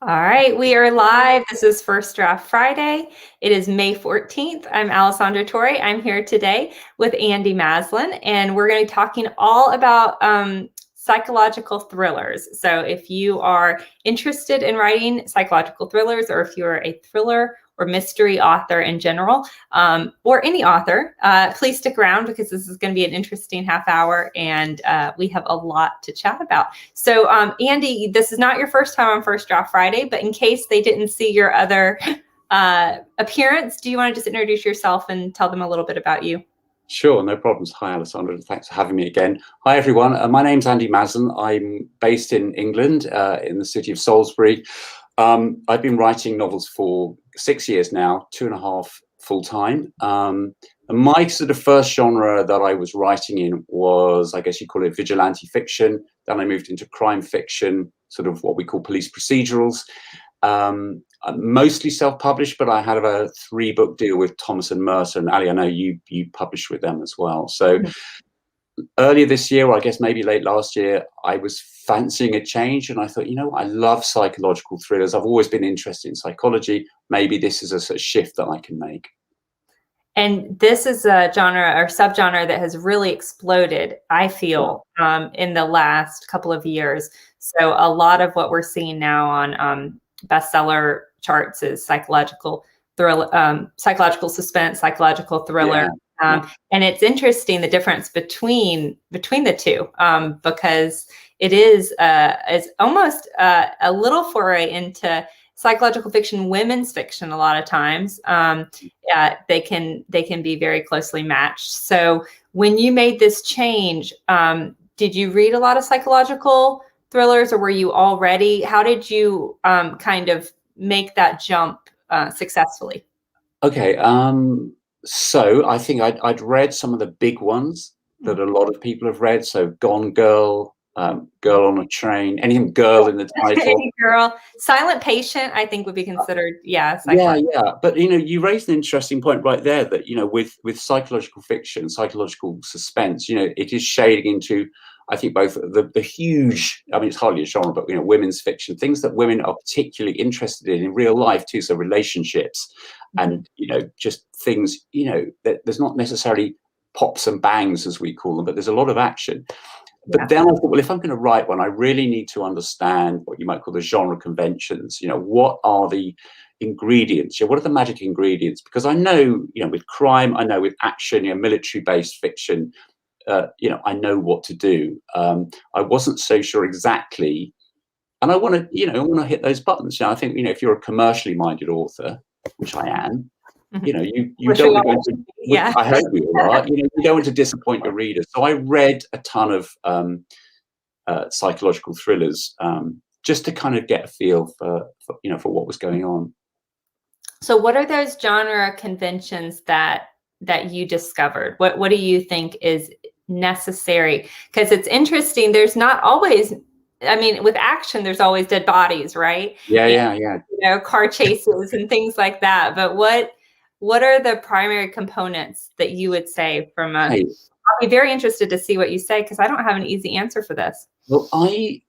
All right, we are live. This is First Draft Friday. It is May 14th. I'm Alessandra Torre. I'm here today with Andy Maslen, and we're going to be talking all about psychological thrillers. So if you are interested in writing psychological thrillers, or if you're a thriller or mystery author in general, or any author, please stick around because this is going to be an interesting half hour, and we have a lot to chat about. So Andy, this is not your first time on First Draft Friday, but in case they didn't see your other appearance, do you want to just introduce yourself and tell them a little bit about you? Sure, no problems. Hi, Alessandra. Thanks for having me again. Hi, everyone. My name's Andy Maslen. I'm based in England, in the city of Salisbury. I've been writing novels for 6 years now, 2.5 full-time. And my sort of first genre that I was writing in was, I guess you call it vigilante fiction. Then I moved into crime fiction, sort of what we call police procedurals. Mostly self-published, but I had a 3-book deal with Thomas and Mercer, and Ali, I know you published with them as well. So earlier this year, or I guess maybe late last year, I was fancying a change, and I thought, I love psychological thrillers. I've always been interested in psychology. Maybe this is a sort of shift that I can make. And this is a genre or subgenre that has really exploded, I feel, in the last couple of years. So a lot of what we're seeing now on bestseller charts is psychological thriller, psychological suspense, psychological thriller. And it's interesting the difference between the two, because it is almost a little foray into psychological fiction, women's fiction. A lot of times, they can be very closely matched. So when you made this change, did you read a lot of psychological thrillers, or were you already? How did you kind of make that jump successfully? Okay, so I think I'd read some of the big ones that a lot of people have read. So Gone Girl, Girl on a Train, anything girl in the title. Girl. Silent Patient, I think, would be considered, yeah. But you raised an interesting point right there that with psychological fiction, psychological suspense, it is shading into, I think, both the huge, I mean, it's hardly a genre, but women's fiction, things that women are particularly interested in real life too. So relationships, and just things, that there's not necessarily pops and bangs as we call them, but there's a lot of action. But then I thought, well, if I'm going to write one, I really need to understand what you might call the genre conventions. What are the ingredients? What are the magic ingredients? Because I know, with crime, I know with action, military-based fiction, I know what to do. I wasn't so sure exactly, and I want to hit those buttons. I think, if you're a commercially minded author, which I am, you don't want to, I hope you are, you don't want to disappoint your readers. So I read a ton of psychological thrillers, just to kind of get a feel for what was going on. So what are those genre conventions that you discovered? What do you think is necessary? Because it's interesting, there's not always, I mean, with action, there's always dead bodies, right? Yeah. Car chases and things like that. But what are the primary components that you would say from a, I'll be very interested to see what you say, because I don't have an easy answer for this. Well, I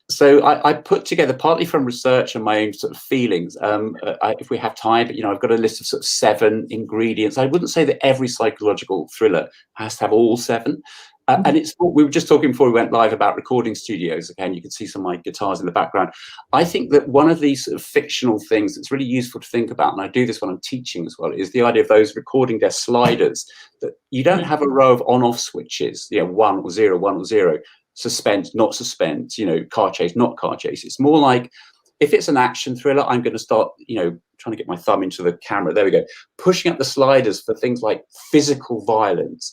put together, partly from research and my own sort of feelings, if we have time, but I've got a list of sort of 7 ingredients. I wouldn't say that every psychological thriller has to have all 7. And we were just talking before we went live about recording studios. Again, you can see some of my guitars in the background. I think that one of these sort of fictional things that's really useful to think about, and I do this when I'm teaching as well, is the idea of those recording desk sliders, that you don't have a row of on-off switches, 1 or 0, 1 or 0, suspense, not suspense, car chase, not car chase. It's more like, if it's an action thriller, I'm going to start, trying to get my thumb into the camera. There we go. Pushing up the sliders for things like physical violence,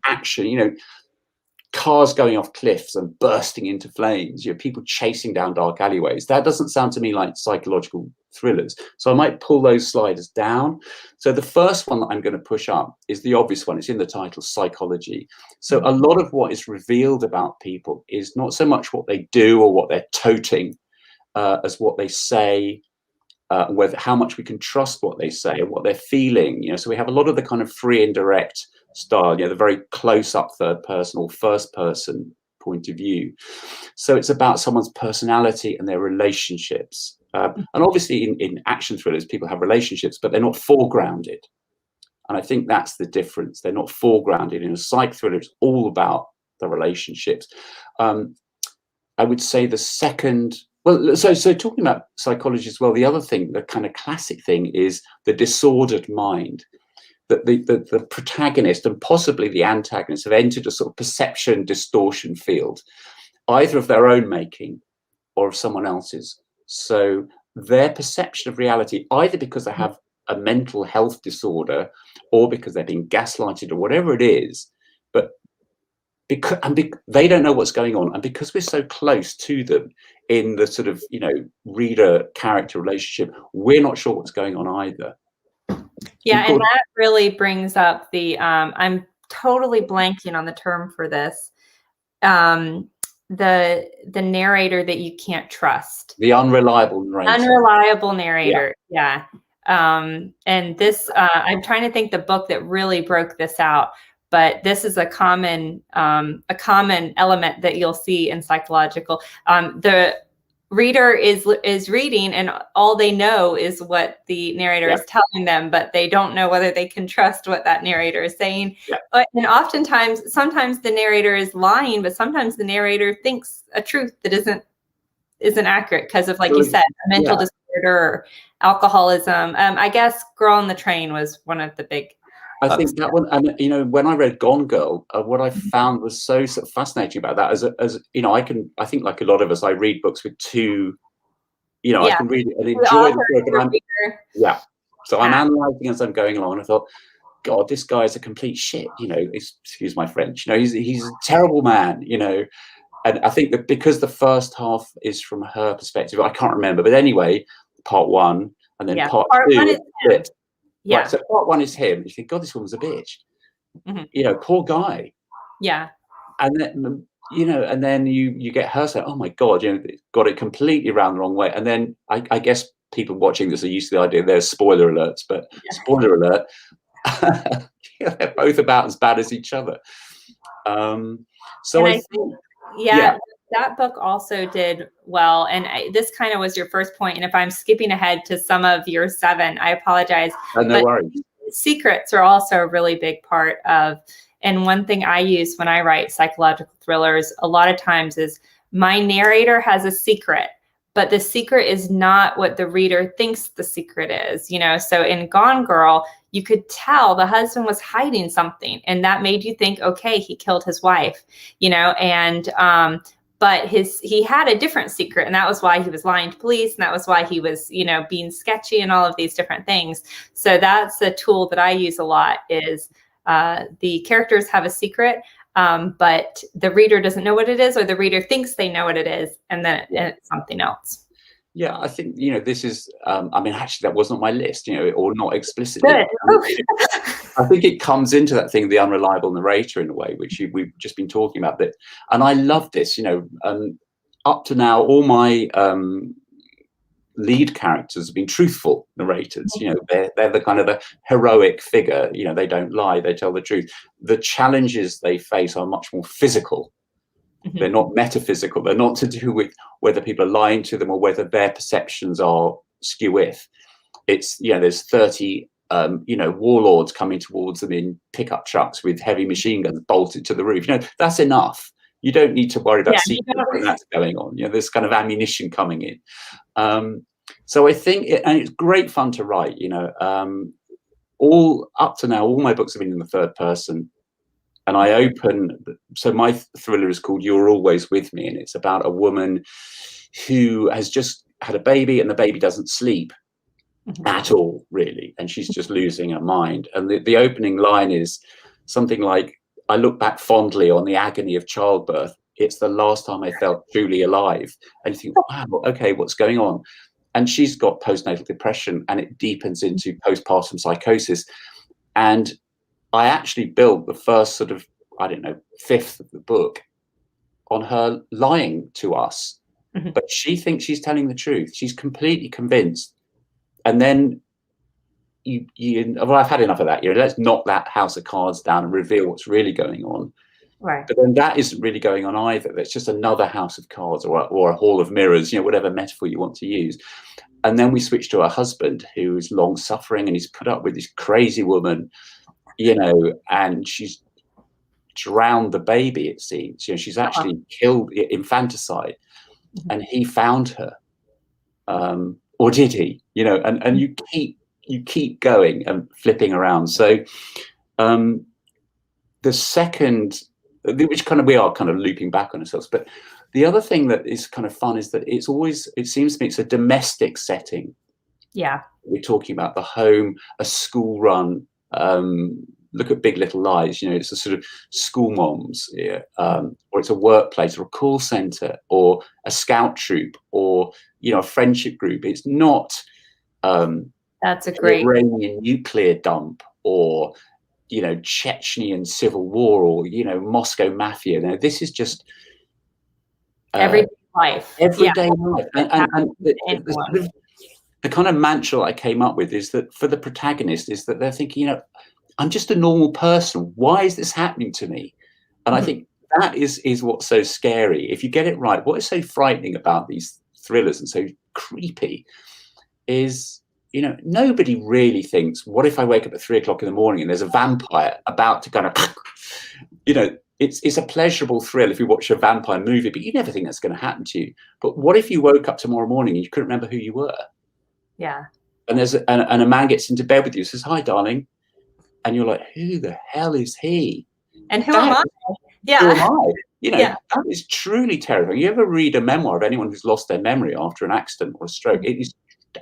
action, cars going off cliffs and bursting into flames, people chasing down dark alleyways. That doesn't sound to me like psychological thrillers. So I might pull those sliders down. So the first one that I'm going to push up is the obvious one. It's in the title, psychology. So a lot of what is revealed about people is not so much what they do or what they're toting, as what they say, how much we can trust what they say and what they're feeling. So we have a lot of the kind of free and direct style, the very close-up third person or first person point of view. So it's about someone's personality and their relationships. And obviously in action thrillers, people have relationships, but they're not foregrounded. And I think that's the difference. They're not foregrounded. In a psych thriller, it's all about the relationships. I would say the second, well, so talking about psychology as well, the other thing, the kind of classic thing, is the disordered mind. That the protagonist and possibly the antagonist have entered a sort of perception distortion field, either of their own making or of someone else's. So their perception of reality, either because they have a mental health disorder or because they're being gaslighted or whatever it is, but because they don't know what's going on, and because we're so close to them in the sort of, you know, reader character relationship, we're not sure what's going on either. Yeah, and that really brings up the I'm totally blanking on the term for this. The narrator that you can't trust. The unreliable narrator. Unreliable narrator. Yeah. And this I'm trying to think the book that really broke this out, but this is a common element that you'll see in psychological. The reader is reading, and all they know is what the narrator is telling them, but they don't know whether they can trust what that narrator is saying. And oftentimes, sometimes the narrator is lying, but sometimes the narrator thinks a truth that isn't accurate because of, like you said, a mental disorder or alcoholism. I guess Girl on the Train was one of the big. I think that one, and you know, when I read Gone Girl, what I found was so sort of fascinating about that, as you know, I think like a lot of us, I read books with two, you know, I can read it and enjoy the book, and so I'm analysing as I'm going along, and I thought, God, this guy's a complete shit, you know, excuse my French, you know, he's a terrible man, you know, and I think that because the first half is from her perspective, I can't remember, but anyway, part one, and then part two. Yeah. Right, so part one is him. You think, God, this woman's a bitch. You know, poor guy. Yeah. And then, you know, and then you get her saying, oh my God, you know, got it completely around the wrong way. And then I guess people watching this are used to the idea there's spoiler alerts, but spoiler alert, they're both about as bad as each other. So I think, that book also did well. And this kind of was your first point. And if I'm skipping ahead to some of your 7, I apologize. No worries. Secrets are also a really big part of, and one thing I use when I write psychological thrillers a lot of times is my narrator has a secret, but the secret is not what the reader thinks the secret is, you know? So in Gone Girl, you could tell the husband was hiding something, and that made you think, okay, he killed his wife, you know, and, but he had a different secret, and that was why he was lying to police, and that was why he was, you know, being sketchy and all of these different things. So that's a tool that I use a lot, is the characters have a secret, but the reader doesn't know what it is, or the reader thinks they know what it is, and then it's something else. Yeah, I think, you know, this is, I mean, actually, that wasn't on my list, you know, or not explicitly. I think it comes into that thing, the unreliable narrator, in a way, which we've just been talking about. That, and I love this, you know, up to now, all my lead characters have been truthful narrators. You know, they're the kind of the heroic figure. You know, they don't lie, they tell the truth. The challenges they face are much more physical. They're not metaphysical. They're not to do with whether people are lying to them or whether their perceptions are skew-with. It's, you know, there's 30, you know, warlords coming towards them in pickup trucks with heavy machine guns bolted to the roof. You know, that's enough. You don't need to worry about secrets when that's going on. You know, there's kind of ammunition coming in. So I think, and it's great fun to write, you know, all up to now, all my books have been in the third person. And I open, so my thriller is called You're Always With Me, and it's about a woman who has just had a baby, and the baby doesn't sleep at all, really, and she's just losing her mind. And the opening line is something like, I look back fondly on the agony of childbirth. It's the last time I felt truly alive. And you think, wow, okay, what's going on? And she's got postnatal depression, and it deepens into postpartum psychosis. And I actually built the first sort of, I don't know, 5th of the book on her lying to us. But she thinks she's telling the truth. She's completely convinced. And then well, I've had enough of that. You know, let's knock that house of cards down and reveal what's really going on. Right. But then that isn't really going on either. That's just another house of cards or a hall of mirrors, whatever metaphor you want to use. And then we switch to her husband, who's long suffering, and he's put up with this crazy woman, and she's drowned the baby, it seems. She's actually killed infanticide, and he found her. Or did he? And you keep going and flipping around. So the second, which we are kind of looping back on ourselves, but the other thing that is kind of fun is that it seems to me it's a domestic setting. Yeah. We're talking about the home, a school run. Look at Big Little Lies. It's a sort of school moms, or it's a workplace, or a call center, or a scout troop, or a friendship group. It's not that's a great Iranian nuclear dump, or Chechnyan civil war, or Moscow mafia. Now, this is just everyday life. Everyday life, and the kind of mantra I came up with is that for the protagonist is that they're thinking, I'm just a normal person. Why is this happening to me? And I think that is what's so scary. If you get it right, what is so frightening about these thrillers and so creepy is, nobody really thinks, what if I wake up at 3 o'clock in the morning and there's a vampire about to kind of, it's a pleasurable thrill if you watch a vampire movie, but you never think that's going to happen to you. But what if you woke up tomorrow morning and you couldn't remember who you were? Yeah. And and a man gets into bed with you, says, "Hi, darling." And you're like, who the hell is he? And who am I? Yeah. Who am I? That is truly terrifying. You ever read a memoir of anyone who's lost their memory after an accident or a stroke? It is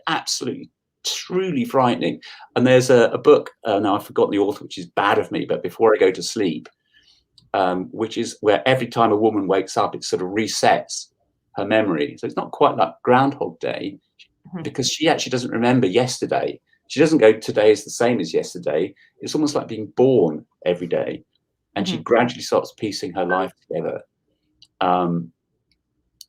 absolutely, truly frightening. And there's a book, now I've forgotten the author, which is bad of me, but Before I Go to Sleep, which is where every time a woman wakes up, it sort of resets her memory. So it's not quite like Groundhog Day, because she actually doesn't remember yesterday. She doesn't go, today is the same as yesterday. It's almost like being born every day. And she gradually starts piecing her life together.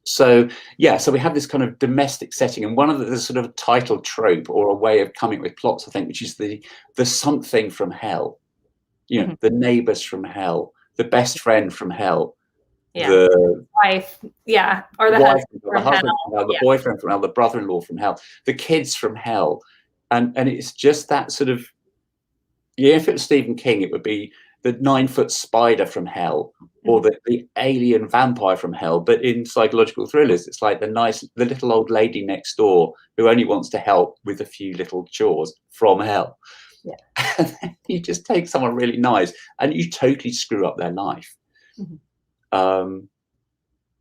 So we have this kind of domestic setting. And one of the sort of title trope or a way of coming up with plots, I think, which is the something from hell. The neighbors from hell, the best friend from hell. Yeah. The wife, or the husband from hell, the boyfriend from hell, the brother-in-law from hell, the kids from hell. And it's just that sort of, if it was Stephen King, it would be the 9-foot spider from hell, or the alien vampire from hell. But in psychological thrillers, it's like the little old lady next door who only wants to help with a few little chores from hell. Yeah. And then you just take someone really nice and you totally screw up their life.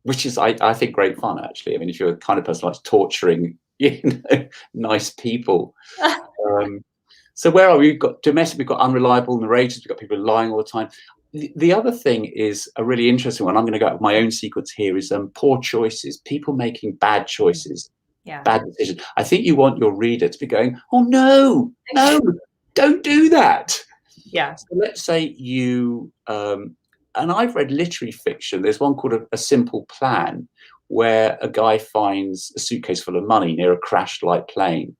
Which is, I think, great fun, actually. I mean, if you're the kind of person who likes torturing, nice people. So where are we? We've got domestic, we've got unreliable narrators, we've got people lying all the time. The other thing is a really interesting one. I'm going to go out with my own sequence here, is poor choices, people making bad choices, bad decisions. I think you want your reader to be going, oh, no, don't do that. Yeah. So let's say you, and I've read literary fiction. There's one called A Simple Plan, where a guy finds a suitcase full of money near a crashed light plane.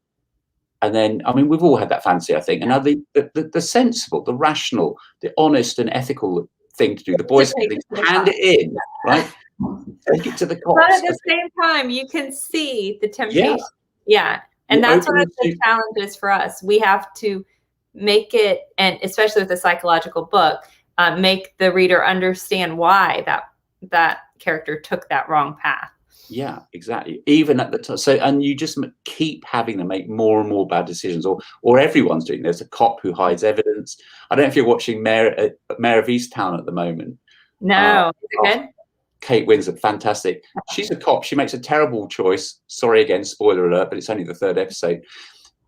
And then, I mean, we've all had that fancy, I think. And now the sensible, the rational, the honest and ethical thing to do, the boys hand it in, right? Take it to the cops. But at the same time, you can see the temptation. Yeah. And that's one of the challenges for us. We have to make it, and especially with a psychological book, make the reader understand why that character took that wrong path. Yeah, exactly. Even at the time. So, and you just keep having them make more and more bad decisions, or everyone's doing. There's a cop who hides evidence. I don't know if you're watching Mayor of Easttown at the moment. No. Is it good? Kate Winslet, fantastic. She's a cop. She makes a terrible choice. Sorry again, spoiler alert, but it's only the 3rd episode.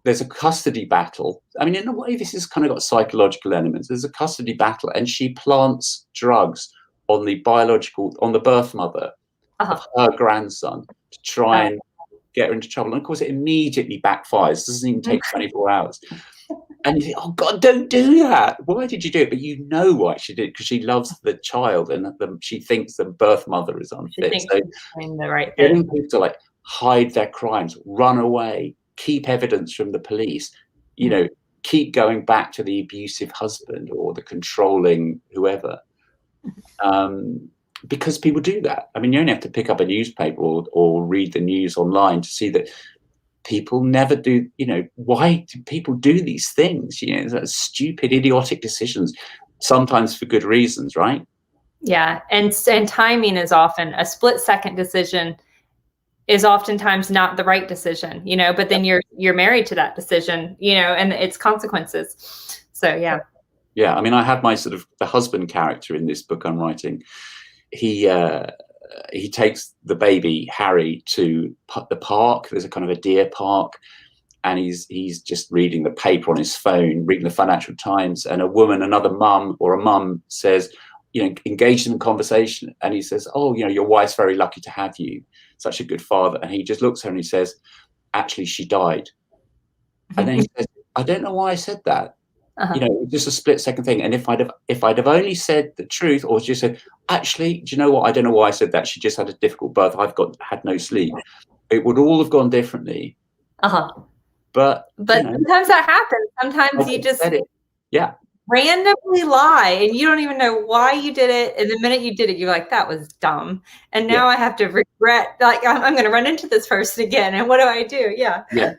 There's a custody battle. I mean, in a way, this has kind of got psychological elements. There's a custody battle, and she plants drugs on the birth mother of her grandson to try and get her into trouble. And of course, it immediately backfires. It doesn't even take 24 hours. And you think, oh God, don't do that. Why did you do it? But you know why she did, because she loves the child, and she thinks the birth mother is unfit. So doing the right getting thing. people to like hide their crimes, run away, keep evidence from the police, keep going back to the abusive husband or the controlling whoever. because people do that. I mean, you only have to pick up a newspaper or read the news online to see that people never do. Why do people do these things? Stupid, idiotic decisions, sometimes for good reasons, right? Yeah, and timing is often a split-second decision is oftentimes not the right decision, but then you're married to that decision, and its consequences. So yeah. Yeah, I mean, I have my sort of the husband character in this book I'm writing. He takes the baby Harry to the park. There's a kind of a deer park, and he's just reading the paper on his phone, reading the Financial Times, and another mum says, engage him in conversation, and he says, "Oh, your wife's very lucky to have you, such a good father." And he just looks at her and he says, "Actually, she died." And then he says, "I don't know why I said that." Just a split-second thing. And if I'd have only said the truth, or just said, "Actually, do you know what? I don't know why I said that. She just had a difficult birth. Had no sleep," it would all have gone differently. But sometimes that happens. Sometimes you just randomly lie, and you don't even know why you did it. And the minute you did it, you're like, "That was dumb." And now I have to regret. Like I'm going to run into this person again. And what do I do? Yeah. Yeah.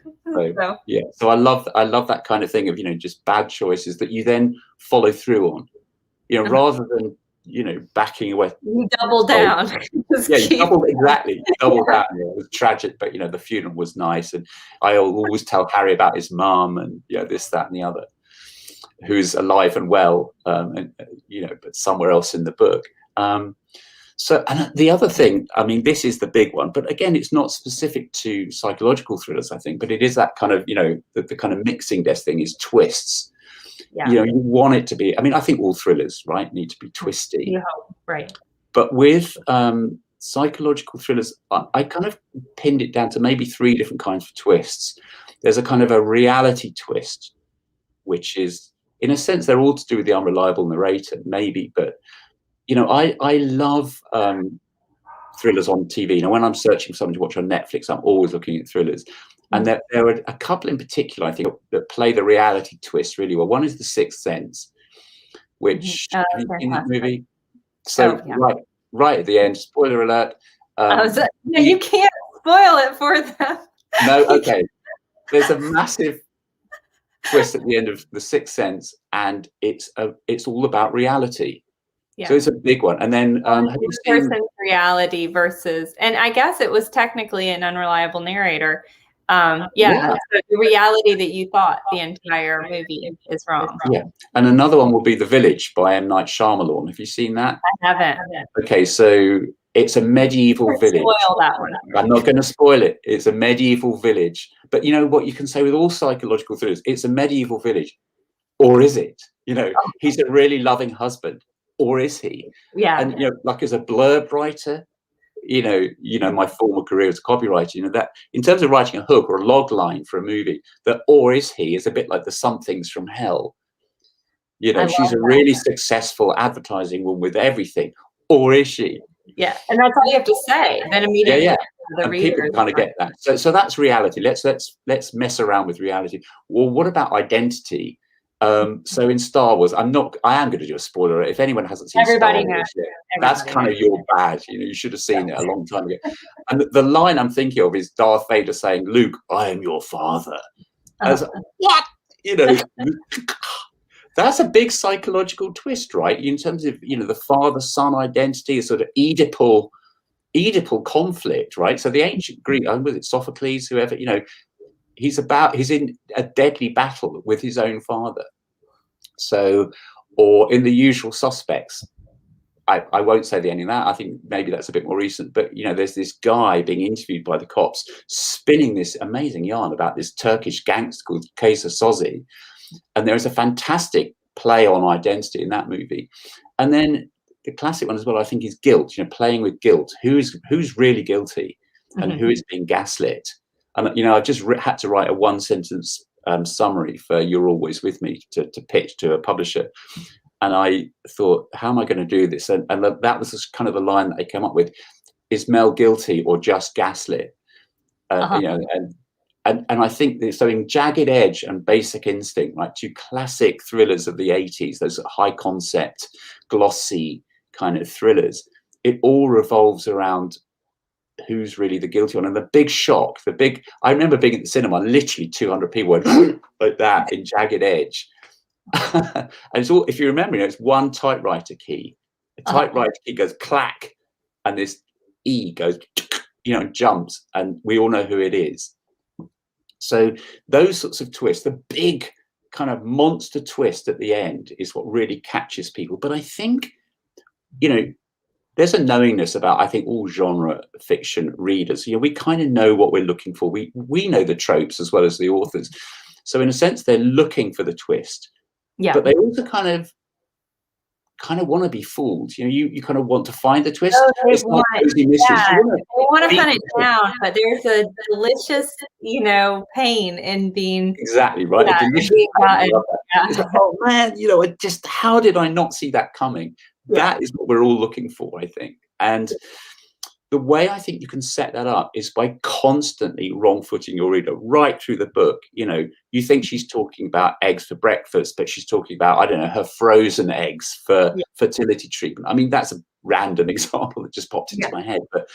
So I love that kind of thing of just bad choices that you then follow through on. Rather than backing away. You double down. You double down. It was tragic, but the funeral was nice, and I always tell Harry about his mum and this, that, and the other, who's alive and well, but somewhere else in the book. So, and the other thing, I mean, this is the big one, but again, it's not specific to psychological thrillers, I think, but it is that kind of, the kind of mixing desk thing is twists. Yeah. You want it to be, I mean, I think all thrillers, right, need to be twisty. Yeah, right. But with psychological thrillers, I kind of pinned it down to maybe 3 different kinds of twists. There's a kind of a reality twist, which is, in a sense, they're all to do with the unreliable narrator, maybe, but I love thrillers on TV. When I'm searching for something to watch on Netflix, I'm always looking at thrillers. And there are a couple in particular, I think, that play the reality twist really well. One is The Sixth Sense, which in that movie. So right at the end, spoiler alert. You can't spoil it for them. No, okay. There's a massive twist at the end of The Sixth Sense, and it's all about reality. Yeah. So it's a big one. And then have you seen reality versus, and I guess it was technically an unreliable narrator. So the reality that you thought the entire movie is wrong. Yeah. And another one will be The Village by M. Night Shyamalan. Have you seen that? I haven't. Okay, so it's a medieval village. Spoil that one. I'm not going to spoil it. It's a medieval village. But you know what you can say with all psychological thrillers? It's a medieval village. Or is it? He's a really loving husband. Or is he? Yeah. And like as a blurb writer, my former career as a copywriter, that in terms of writing a hook or a log line for a movie, that "or is he" is a bit like the Somethings from Hell. She's a really successful advertising woman with everything. Or is she? Yeah, and that's all you have to say. Then immediately, the people kind of get that. So that's reality. Let's mess around with reality. Well, what about identity? So in Star Wars, I am going to do a spoiler. If anyone hasn't seen Everybody Star Wars knows. yet, that's kind of your bad. You should have seen it a long time ago. And the line I'm thinking of is Darth Vader saying, "Luke, I am your father." What? That's a big psychological twist, right? In terms of the father-son identity, a sort of Oedipal conflict, right? So the ancient Greek, was it Sophocles, whoever, he's in a deadly battle with his own father. So, or in The Usual Suspects, I won't say the ending of that. I think maybe that's a bit more recent, but there's this guy being interviewed by the cops, spinning this amazing yarn about this Turkish gangster called Kaysa Soze, and there is a fantastic play on identity in that movie. And then the classic one as well, I think, is guilt. Playing with guilt. Who's really guilty, and who is being gaslit? And I just had to write a 1-sentence summary for "You're Always With Me" to pitch to a publisher. And I thought, how am I going to do this? And that was just kind of the line that I came up with: is Mel guilty or just gaslit? And I think so in Jagged Edge and Basic Instinct, like 2 classic thrillers of the 80s, those high concept, glossy kind of thrillers, it all revolves around who's really the guilty one. And the big shock, I remember being at the cinema, literally 200 people went like that in Jagged Edge. And it's all, if you remember, it's one typewriter key. A typewriter key goes clack, and this E goes, jumps, and we all know who it is. So those sorts of twists, the big kind of monster twist at the end, is what really catches people. But I think, there's a knowingness about, I think, all genre fiction readers. We kind of know what we're looking for. We know the tropes as well as the authors. So in a sense, they're looking for the twist. Yeah. But they also kind of want to be fooled. You kind of want to find the twist. They want to hunt it down, but there's a delicious, pain in being exactly right. Oh man, how did I not see that coming? That is what we're all looking for, I think. And the way I think you can set that up is by constantly wrong-footing your reader right through the book. You think she's talking about eggs for breakfast, but she's talking about, I don't know, her frozen eggs for fertility treatment. I mean, that's a random example that just popped into my head. But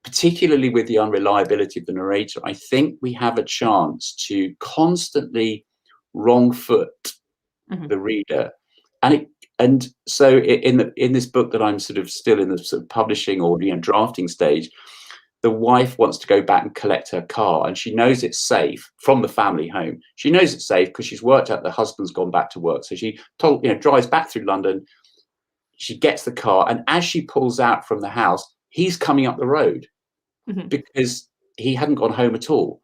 particularly with the unreliability of the narrator, I think we have a chance to constantly wrong-foot the reader. And so in this book that I'm sort of still in the sort of publishing or drafting stage, the wife wants to go back and collect her car, and she knows it's safe from the family home. She knows it's safe because she's worked out the husband's gone back to work. So she drives back through London. She gets the car, and as she pulls out from the house, he's coming up the road because he hadn't gone home at all.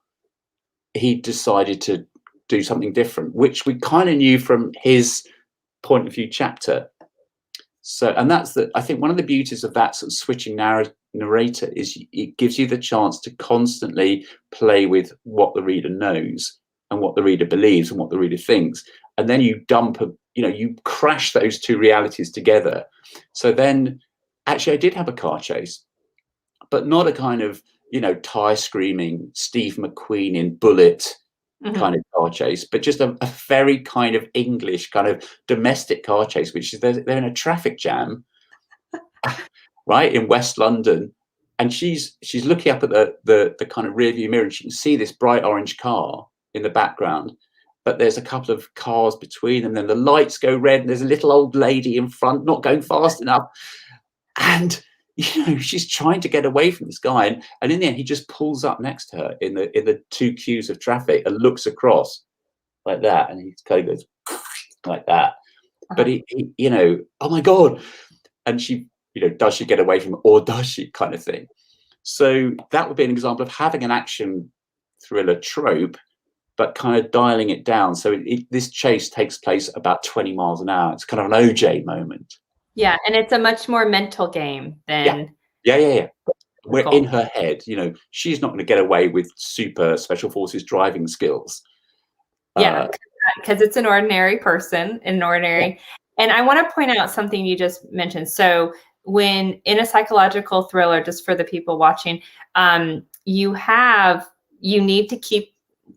He decided to do something different, which we kind of knew from his point of view chapter. So, and that's I think one of the beauties of that sort of switching narrator is it gives you the chance to constantly play with what the reader knows and what the reader believes and what the reader thinks, and then you you crash those two realities together. So then, actually, I did have a car chase, but not a kind of tire screaming Steve McQueen in Bullet kind of car chase, but just a very kind of English kind of domestic car chase, which is they're in a traffic jam right in West London, and she's looking up at the kind of rear view mirror, and she can see this bright orange car in the background, but there's a couple of cars between them, then the lights go red, and there's a little old lady in front not going fast enough, and she's trying to get away from this guy, and in the end he just pulls up next to her in the two queues of traffic and looks across like that, and he kind of goes like that. But he oh my god, and she does she get away from it, or does she, kind of thing. So that would be an example of having an action thriller trope but kind of dialing it down. So this chase takes place about 20 miles an hour. It's kind of an OJ moment. Yeah, and it's a much more mental game than... Yeah. We're in her head. She's not going to get away with super special forces driving skills. Yeah, because it's an ordinary person, and I want to point out something you just mentioned. So when in a psychological thriller, just for the people watching, you need to keep...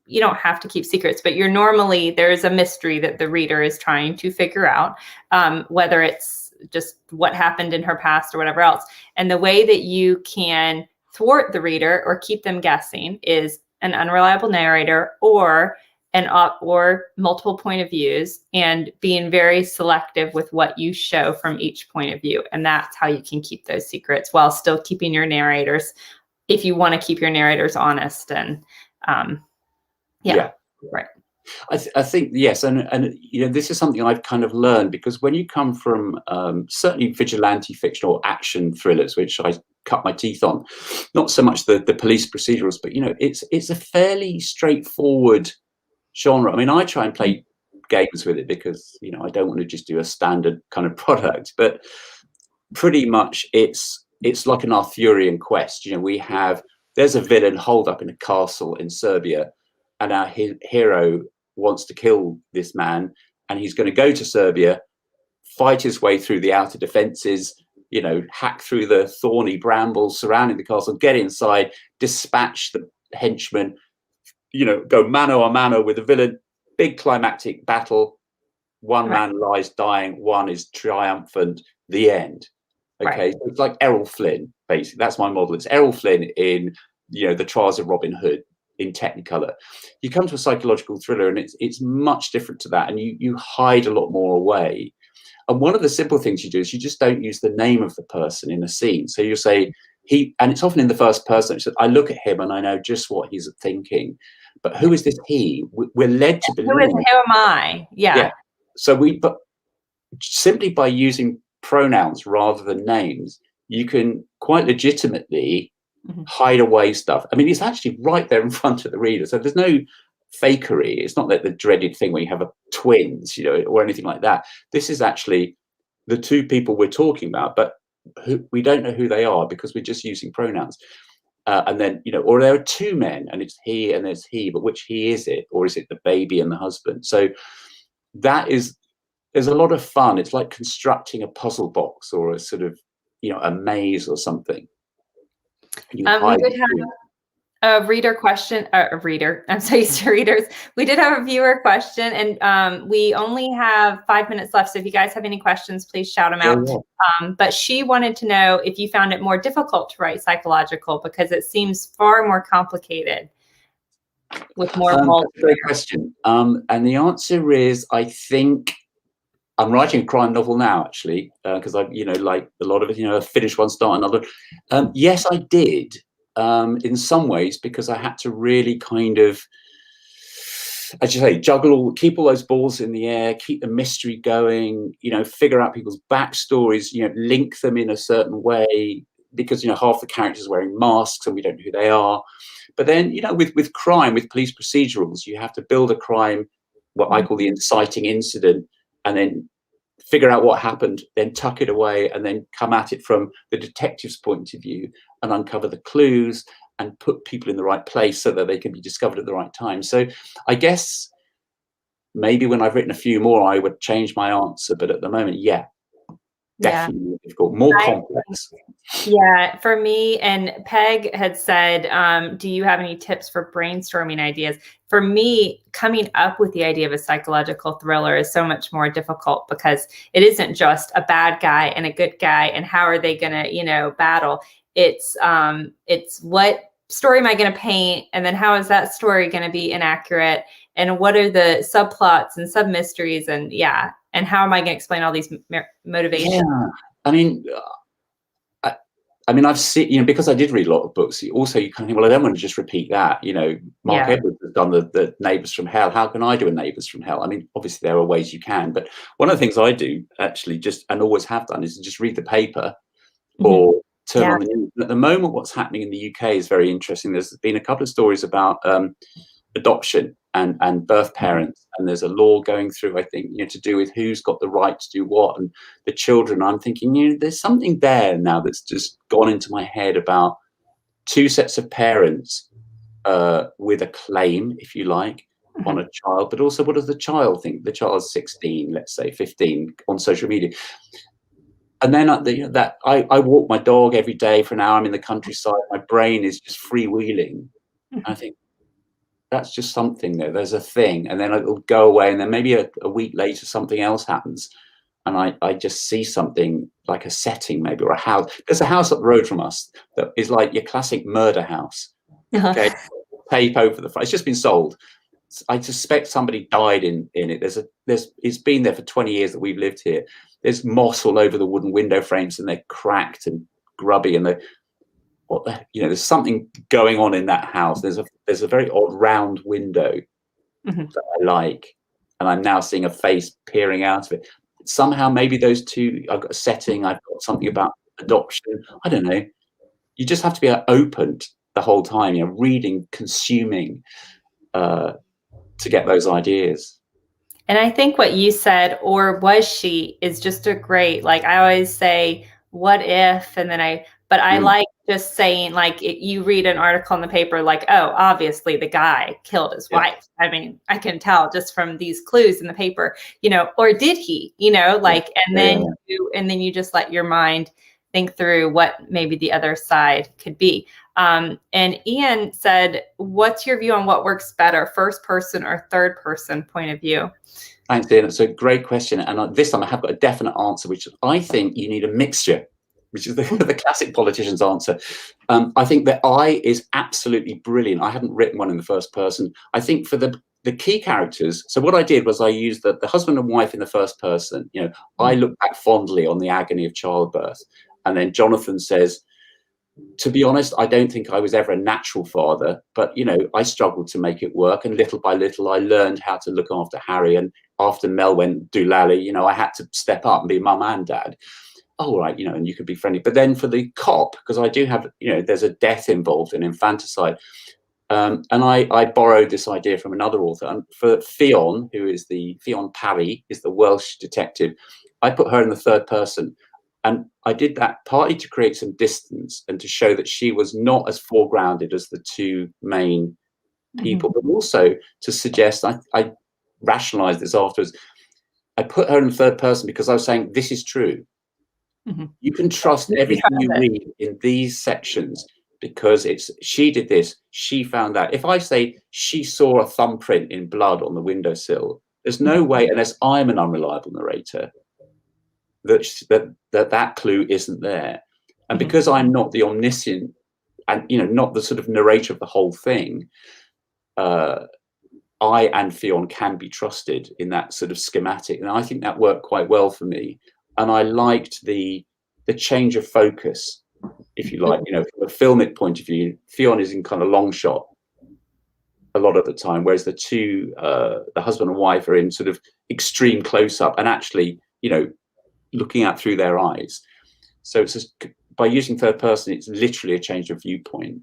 You don't have to keep secrets, but there's a mystery that the reader is trying to figure out, whether it's just what happened in her past or whatever else. And the way that you can thwart the reader or keep them guessing is an unreliable narrator or multiple point of views, and being very selective with what you show from each point of view. And that's how you can keep those secrets while still keeping your narrators, if you want to keep your narrators honest. And right. I think yes, and this is something I've kind of learned, because when you come from certainly vigilante fiction or action thrillers, which I cut my teeth on, not so much the police procedurals, but it's a fairly straightforward genre. I mean, I try and play games with it because I don't want to just do a standard kind of product, but pretty much it's like an Arthurian quest. There's a villain holed up in a castle in Serbia, and our hero wants to kill this man, and he's going to go to Serbia, fight his way through the outer defenses, hack through the thorny brambles surrounding the castle, get inside, dispatch the henchmen, go mano a mano with the villain, big climactic battle. One man lies dying, one is triumphant, the end. Okay, so it's like Errol Flynn, basically. That's my model. It's Errol Flynn in, the Trials of Robin Hood in Technicolor. You come to a psychological thriller, and it's much different to that, and you hide a lot more away. And one of the simple things you do is you just don't use the name of the person in a scene. So you say he, and it's often in the first person. So I look at him and I know just what he's thinking. But who is this he? We're led to believe. Who am I? Yeah. So but simply by using pronouns rather than names, you can quite legitimately hide away stuff. I mean, it's actually right there in front of the reader. So there's no fakery. It's not like the dreaded thing where you have twins, or anything like that. This is actually the two people we're talking about, but we don't know who they are because we're just using pronouns. And then, or there are two men and it's he and there's he, but which he is it? Or is it the baby and the husband? So there's a lot of fun. It's like constructing a puzzle box or a sort of, a maze or something. We did have a reader question, I'm so used to readers. We did have a viewer question, and we only have 5 minutes left. So if you guys have any questions, please shout them out. Yeah. But she wanted to know if you found it more difficult to write psychological because it seems far more complicated with more. That's a great question. And the answer is, I think I'm writing a crime novel now, actually, because I, like a lot of it, I finish one, start another. Yes, I did. In some ways, because I had to really kind of, as you say, keep all those balls in the air, keep the mystery going, figure out people's backstories, link them in a certain way, because, half the characters are wearing masks and we don't know who they are. But then, with crime, with police procedurals, you have to build a crime, what I call the inciting incident, and then figure out what happened, then tuck it away, and then come at it from the detective's point of view and uncover the clues and put people in the right place so that they can be discovered at the right time. So I guess maybe when I've written a few more, I would change my answer. But at the moment, definitely more difficult, more complex. Yeah, for me, and Peg had said, do you have any tips for brainstorming ideas? For me, coming up with the idea of a psychological thriller is so much more difficult because it isn't just a bad guy and a good guy and how are they going to, battle. It's what story am I going to paint? And then how is that story going to be inaccurate? And what are the subplots and sub-mysteries? And and how am I going to explain all these motivations? Yeah, I mean, I've seen, because I did read a lot of books. Also, you kind of think, well, I don't want to just repeat that. Mark Edwards has done the Neighbours from Hell. How can I do a Neighbours from Hell? I mean, obviously there are ways you can, but one of the things I do actually and always have done is just read the paper or turn on the news. At the moment, what's happening in the UK is very interesting. There's been a couple of stories about adoption and birth parents, and there's a law going through, I think, to do with who's got the right to do what, and the children. I'm thinking, there's something there now that's just gone into my head about two sets of parents with a claim, if you like, on a child, but also what does the child think? The child's 16, let's say 15, on social media. And then I walk my dog every day for an hour. I'm in the countryside. My brain is just freewheeling. I think, that's just something there. There's a thing, and then it'll go away, and then maybe a week later something else happens, and I just see something like a setting, maybe, or a house. There's a house up the road from us that is like your classic murder house. Okay, tape over the front. It's just been sold. I suspect somebody died in it. It's been there for 20 years that we've lived here. There's moss all over the wooden window frames, and they're cracked and grubby, and there's something going on in that house. There's a very odd round window that I like, and I'm now seeing a face peering out of it. Somehow, maybe those two. I've got a setting. I've got something about adoption. I don't know. You just have to be open the whole time. Reading, consuming, to get those ideas. And I think what you said, or was she, is just a great. Like I always say, what if, and then I like just saying, like, you read an article in the paper, like, oh, obviously the guy killed his wife. I mean, I can tell just from these clues in the paper, or did he, and then you just let your mind think through what maybe the other side could be. And Ian said, what's your view on what works better, first person or third person point of view? Thanks, Ian. It's a great question. And this time I have got a definite answer, which I think you need a mixture. which is the classic politician's answer. I think that I is absolutely brilliant. I hadn't written one in the first person. I think for the key characters, so what I did was I used the husband and wife in the first person. I look back fondly on the agony of childbirth. And then Jonathan says, to be honest, I don't think I was ever a natural father, but, I struggled to make it work. And little by little, I learned how to look after Harry. And after Mel went doolally, I had to step up and be mum and dad. Oh, right, and you could be friendly. But then for the cop, because I do have, there's a death involved in infanticide. And I borrowed this idea from another author. And for Fionn, Fionn Parry is the Welsh detective, I put her in the third person. And I did that partly to create some distance and to show that she was not as foregrounded as the two main people, but also to suggest, I rationalized this afterwards, I put her in the third person because I was saying, this is true. You can trust everything you read in these sections because she did this, she found that. If I say she saw a thumbprint in blood on the windowsill, there's no way, unless I'm an unreliable narrator, that clue isn't there. And because I'm not the omniscient and not the sort of narrator of the whole thing, I and Fionn can be trusted in that sort of schematic, and I think that worked quite well for me. And I liked the change of focus, if you like. From a filmic point of view, Fionn is in kind of long shot a lot of the time, whereas the two, the husband and wife, are in sort of extreme close up and actually, looking out through their eyes. So it's just, by using third person, it's literally a change of viewpoint.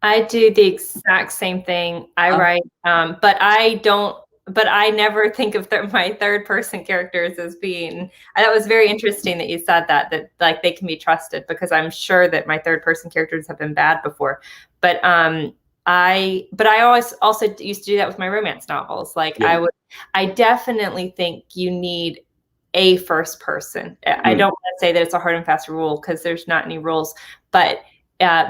I do the exact same thing. I write, but I never think of my third person characters as being, that was very interesting that you said that like they can be trusted, because I'm sure that my third person characters have been bad before. But I always also used to do that with my romance novels. Like I definitely think you need a first person. I don't want to say that it's a hard and fast rule, because there's not any rules, but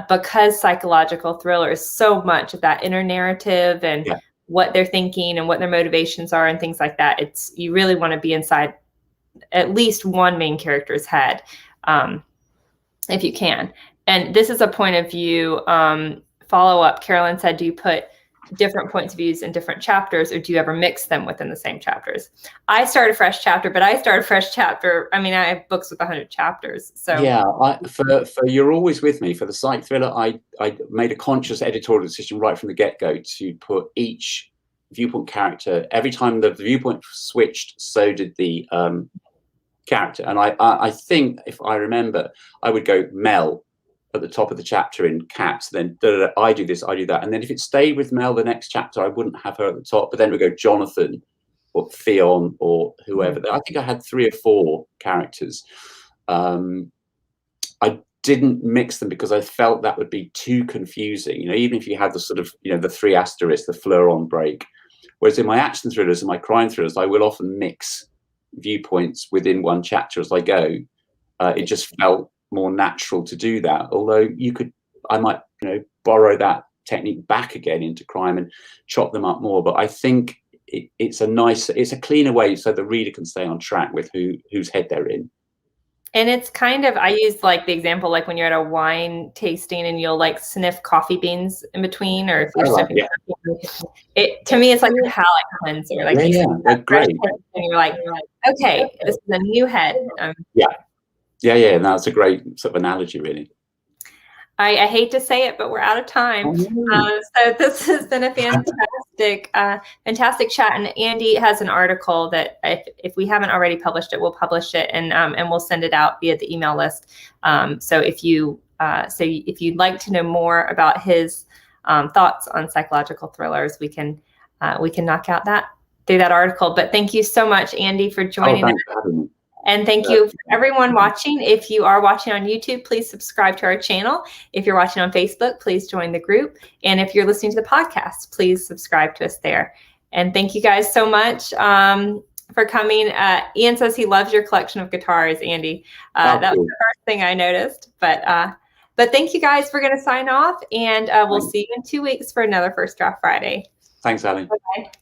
because psychological thriller is so much of that inner narrative and what they're thinking and what their motivations are and things like that, you really want to be inside at least one main character's head, if you can. And this is a point of view follow-up. Carolyn said, do you put different points of views in different chapters, or do you ever mix them within the same chapters? I start a fresh chapter, but I start a fresh chapter. I mean, I have books with 100 chapters. So for You're Always With Me, for the psych thriller, I made a conscious editorial decision right from the get-go to put each viewpoint character, every time the viewpoint switched, so did the character. And I think, if I remember, I would go Mel at the top of the chapter in caps, then I do this, I do that. And then if it stayed with Mel the next chapter, I wouldn't have her at the top, but then we go Jonathan or Fionn or whoever. I think I had 3 or 4 characters. I didn't mix them because I felt that would be too confusing, even if you had the sort of, the 3 asterisks, the fleur-on break. Whereas in my action thrillers and my crime thrillers, I will often mix viewpoints within one chapter as I go. It just felt more natural to do that, although I might borrow that technique back again into crime and chop them up more. But I think it's a cleaner way so the reader can stay on track with whose head they're in. And it's kind of, I use like the example, like when you're at a wine tasting and you'll like sniff coffee beans in between, or if you're sniffing to me, it's like a palate cleanser. Like great. And you're like, okay, this is a new head. No, that's a great sort of analogy, really. I hate to say it, but we're out of time. So this has been a fantastic chat. And Andy has an article that if we haven't already published it, we'll publish it and we'll send it out via the email list. So if you'd like to know more about his thoughts on psychological thrillers, we can knock out through that article. But thank you so much, Andy, for joining us. And thank you for everyone watching. If you are watching on YouTube, please subscribe to our channel. If you're watching on Facebook, please join the group. And if you're listening to the podcast, please subscribe to us there. And thank you guys so much for coming. Ian says he loves your collection of guitars, Andy. That was the first thing I noticed. But thank you guys. We're going to sign off, and we'll see you in 2 weeks for another First Draft Friday. Thanks, Ali. Bye-bye.